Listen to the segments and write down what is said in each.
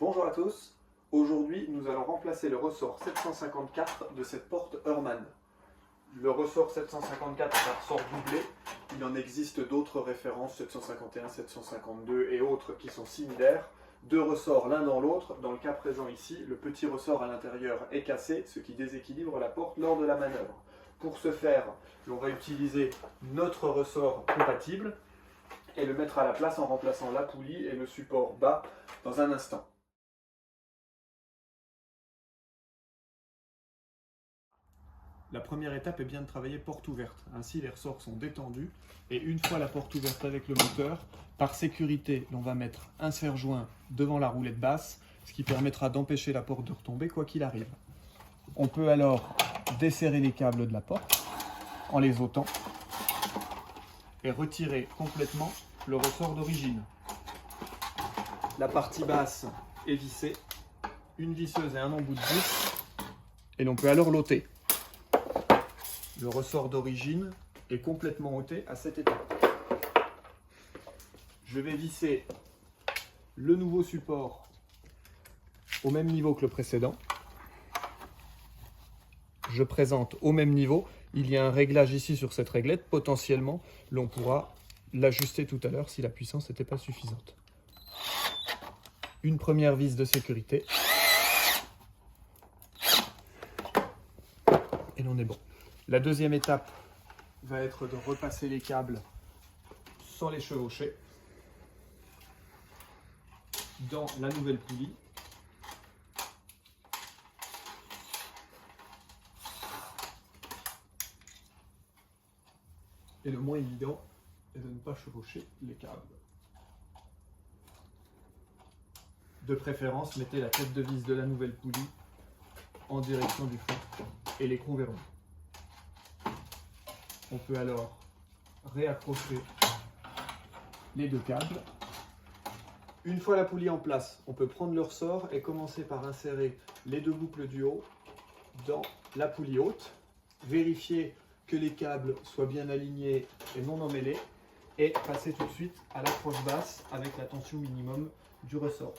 Bonjour à tous, aujourd'hui nous allons remplacer le ressort 754 de cette porte Hörmann. Le ressort 754 est un ressort doublé, il en existe d'autres références, 751, 752 et autres qui sont similaires. Deux ressorts l'un dans l'autre, dans le cas présent ici, le petit ressort à l'intérieur est cassé, ce qui déséquilibre la porte lors de la manœuvre. Pour ce faire, on va utiliser notre ressort compatible et le mettre à la place en remplaçant la poulie et le support bas dans un instant. La première étape est bien de travailler porte ouverte, ainsi les ressorts sont détendus et une fois la porte ouverte avec le moteur, par sécurité, on va mettre un serre-joint devant la roulette basse, ce qui permettra d'empêcher la porte de retomber quoi qu'il arrive. On peut alors desserrer les câbles de la porte en les ôtant et retirer complètement le ressort d'origine. La partie basse est vissée, une visseuse et un embout de vis, et l'on peut alors l'ôter. Le ressort d'origine est complètement ôté à cette étape. Je vais visser le nouveau support au même niveau que le précédent. Je présente au même niveau. Il y a un réglage ici sur cette réglette. Potentiellement, l'on pourra l'ajuster tout à l'heure si la puissance n'était pas suffisante. Une première vis de sécurité. Et l'on est bon. La deuxième étape va être de repasser les câbles sans les chevaucher dans la nouvelle poulie. Et le moins évident est de ne pas chevaucher les câbles. De préférence, mettez la tête de vis de la nouvelle poulie en direction du fond et l'écrou verrouillé. On peut alors réaccrocher les deux câbles. Une fois la poulie en place, on peut prendre le ressort et commencer par insérer les deux boucles du haut dans la poulie haute. Vérifier que les câbles soient bien alignés et non emmêlés et passer tout de suite à l'approche basse avec la tension minimum du ressort.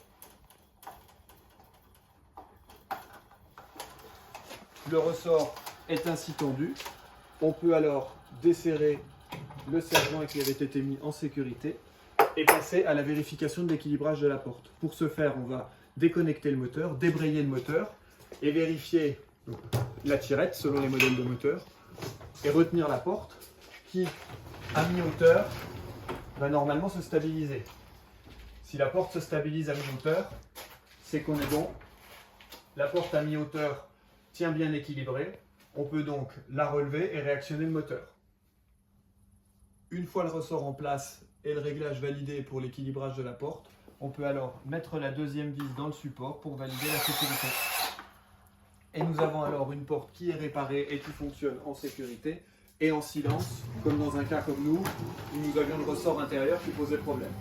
Le ressort est ainsi tendu. On peut alors desserrer le serre-joint qui avait été mis en sécurité et passer à la vérification de l'équilibrage de la porte. Pour ce faire, on va déconnecter le moteur, débrayer le moteur et vérifier la tirette selon les modèles de moteur et retenir la porte qui, à mi-hauteur, va normalement se stabiliser. Si la porte se stabilise à mi-hauteur, c'est qu'on est bon. La porte à mi-hauteur tient bien équilibrée. On peut donc la relever et réactionner le moteur. Une fois le ressort en place et le réglage validé pour l'équilibrage de la porte, on peut alors mettre la deuxième vis dans le support pour valider la sécurité. Et nous avons alors une porte qui est réparée et qui fonctionne en sécurité et en silence, comme dans un cas comme nous, où nous avions le ressort intérieur qui posait problème.